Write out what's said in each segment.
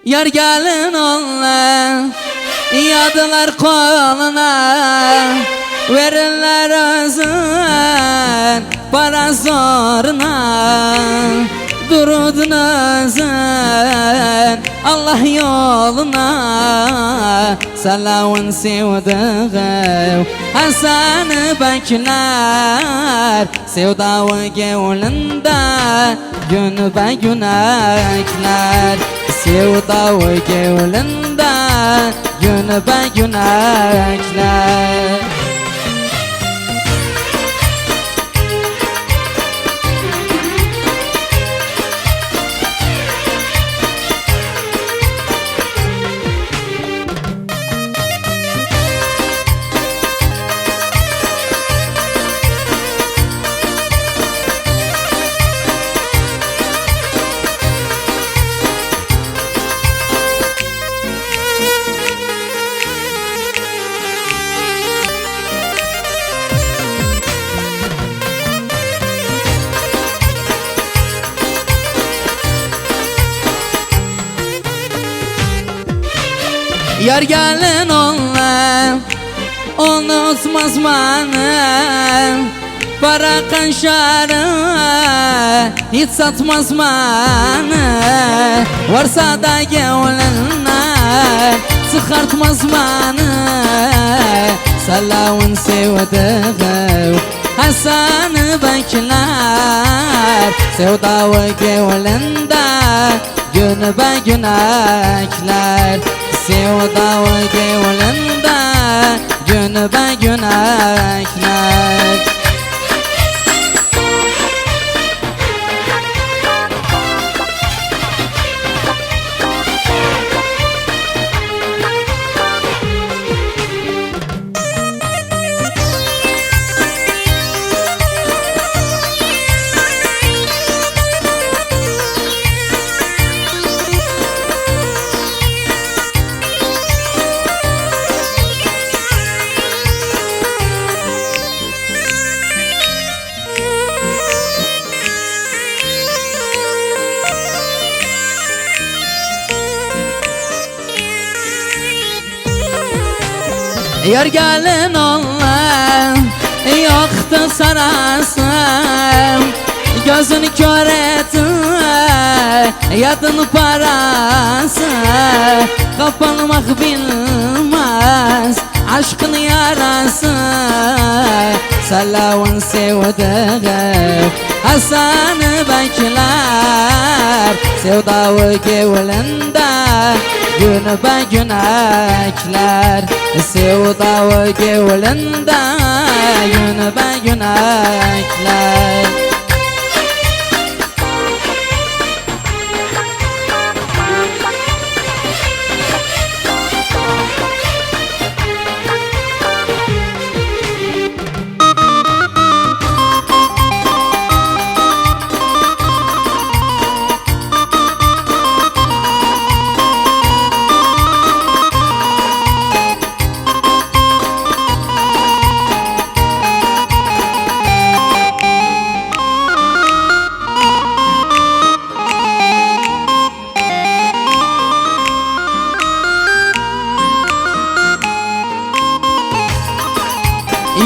Yar gelin onlar, yadılar koluna, verirler özün para zoruna. Durudun özün Allah yoluna, salavun sevdiğim Hasan-ı Bekler, sevdağı gevlinde gün be gün ekler. Sevdağı gevlinde gün be gün ekler. Yar gelin onlar, unutmaz beni. Para kanşarı hiç satmaz beni. Varsa da gevlenler çıkartmaz beni. Salavun sevdiğim Hasan-ı Bekler, sevdağı gevlende gün be gün ekler. Sevdağı gevlinde gün be gün ekler. Yar gelin onlar, yoktu sarasın. Gözünü kör etti, yadın parası. Kapanmak bilmez aşkın yarası. Salavun sevdiğim Hasan-ı Bekler, sevdağı gevlinde gün be gün ekler. Sevdağı gevlinde gün be gün ekler.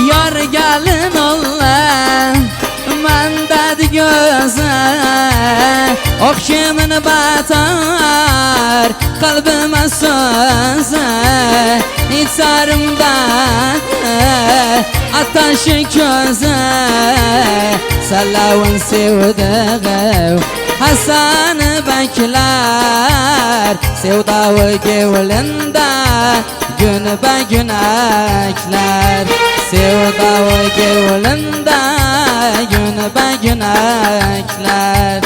Yar gelin onlar, mendedi göze, okşamını batar kalbime söze. İçerimde ateşi köze, salavun sevdiğim Hasan-ı Bekler, sevdağı gevlinde gün be gün ekler. Sevdağı gevlinde gün be gün ekler.